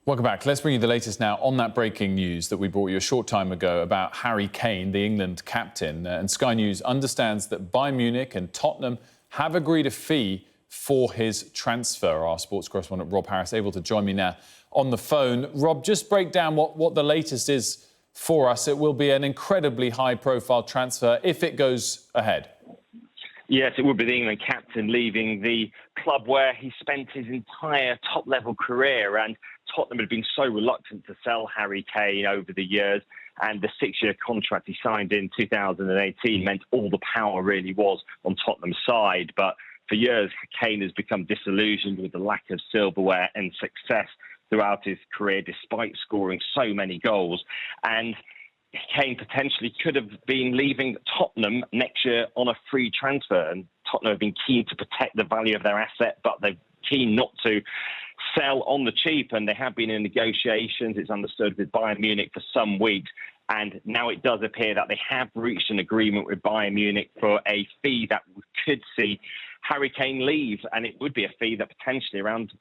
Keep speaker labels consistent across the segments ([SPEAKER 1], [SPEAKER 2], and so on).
[SPEAKER 1] Welcome back. Let's bring you the latest now on that breaking news that we brought you a short time ago about Harry Kane, the England captain. And Sky News understands that Bayern Munich and Tottenham have agreed a fee for his transfer. Our sports correspondent Rob Harris able to join me now on the phone. Rob, just break down what the latest is for us. It will be an incredibly high-profile transfer if it goes ahead.
[SPEAKER 2] Yes, it would be the England captain leaving the club where he spent his entire top-level career, and Tottenham had been so reluctant to sell Harry Kane over the years, and the 6-year contract he signed in 2018 meant all the power really was on Tottenham's side. But for years, Kane has become disillusioned with the lack of silverware and success throughout his career, despite scoring so many goals. And Kane potentially could have been leaving Tottenham next year on a free transfer. And Tottenham have been keen to protect the value of their asset, but they're keen not to sell on the cheap. And they have been in negotiations, it's understood, with Bayern Munich for some weeks. And now it does appear that they have reached an agreement with Bayern Munich for a fee that could see Harry Kane leave. And it would be a fee that potentially around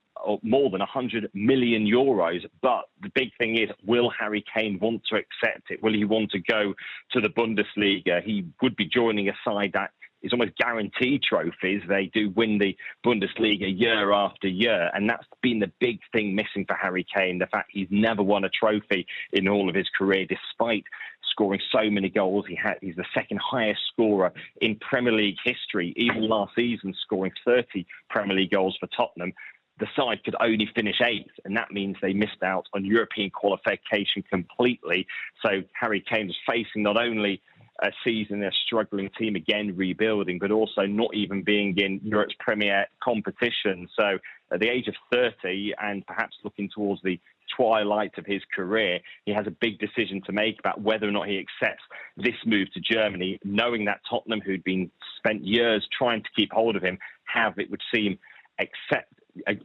[SPEAKER 2] more than 100 million euros. But the big thing is, will Harry Kane want to accept it? Will he want to go to the Bundesliga? He would be joining a side that is almost guaranteed trophies. They do win the Bundesliga year after year. And that's been the big thing missing for Harry Kane, the fact he's never won a trophy in all of his career, despite scoring so many goals. He's the second highest scorer in Premier League history, even last season scoring 30 Premier League goals for Tottenham. The side could only finish eighth, and that means they missed out on European qualification completely. So Harry Kane is facing not only a season, a struggling team again rebuilding, but also not even being in Europe's premier competition. So at the age of 30 and perhaps looking towards the twilight of his career, he has a big decision to make about whether or not he accepts this move to Germany, knowing that Tottenham, who'd been spent years trying to keep hold of him, have, it would seem,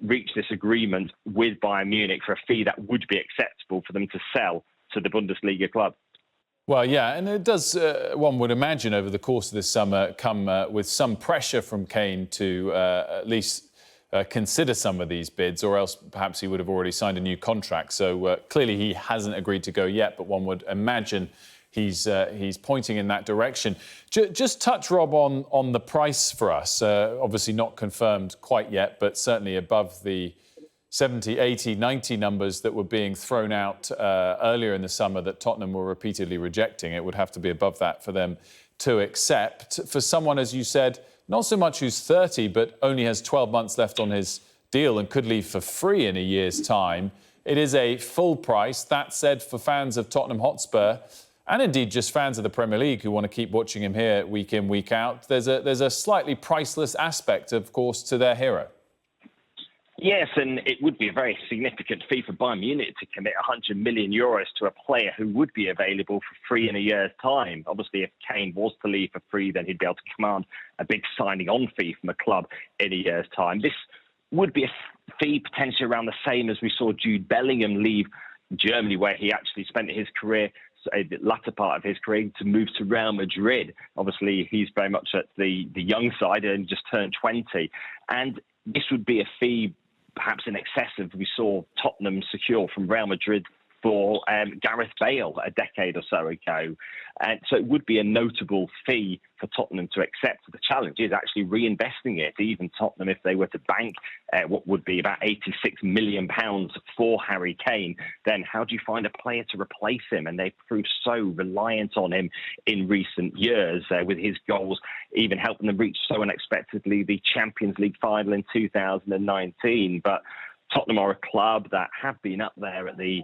[SPEAKER 2] reach this agreement with Bayern Munich for a fee that would be acceptable for them to sell to the Bundesliga club.
[SPEAKER 1] Well, yeah, and it does, one would imagine, over the course of this summer, come with some pressure from Kane to at least consider some of these bids, or else perhaps he would have already signed a new contract. So clearly he hasn't agreed to go yet, but one would imagine he's pointing in that direction. Just touch, Rob, on the price for us. Obviously not confirmed quite yet, but certainly above the 70, 80, 90 numbers that were being thrown out earlier in the summer that Tottenham were repeatedly rejecting. It would have to be above that for them to accept. For someone, as you said, not so much who's 30, but only has 12 months left on his deal and could leave for free in a year's time, it is a full price. That said, for fans of Tottenham Hotspur, and indeed just fans of the Premier League who want to keep watching him here week in, week out, there's a slightly priceless aspect, of course, to their hero.
[SPEAKER 2] Yes, and it would be a very significant fee for Bayern Munich to commit 100 million euros to a player who would be available for free in a year's time. Obviously, if Kane was to leave for free, then he'd be able to command a big signing-on fee from a club in a year's time. This would be a fee potentially around the same as we saw Jude Bellingham leave Germany, where he actually spent his career, the latter part of his career, to move to Real Madrid. Obviously, he's very much at the young side and just turned 20. And this would be a fee perhaps in excess of we saw Tottenham secure from Real Madrid for Gareth Bale a decade or so ago. And so it would be a notable fee for Tottenham to accept. The challenge is actually reinvesting it. Even Tottenham, if they were to bank what would be about £86 million for Harry Kane, then how do you find a player to replace him? And they've proved so reliant on him in recent years, with his goals even helping them reach so unexpectedly the Champions League final in 2019. But Tottenham are a club that have been up there at the,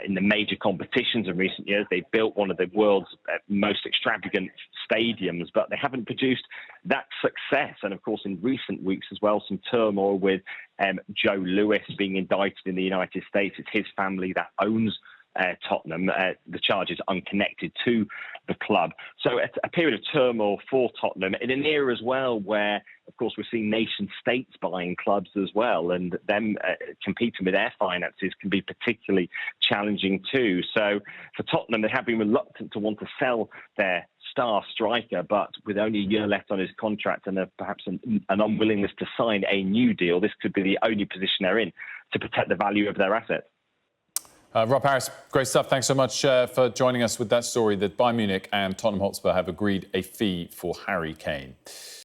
[SPEAKER 2] in the major competitions in recent years. They've built one of the world's most extravagant stadiums, but they haven't produced that success. And of course, in recent weeks as well, some turmoil with Joe Lewis being indicted in the United States. It's his family that owns Tottenham. The charge is unconnected to the club. So a period of turmoil for Tottenham in an era as well where, of course, we're seeing nation states buying clubs as well, and them competing with their finances can be particularly challenging too. So for Tottenham, they have been reluctant to want to sell their star striker, but with only a year left on his contract and perhaps an unwillingness to sign a new deal, this could be the only position they're in to protect the value of their assets.
[SPEAKER 1] Rob Harris, great stuff. Thanks so much for joining us with that story that Bayern Munich and Tottenham Hotspur have agreed a fee for Harry Kane.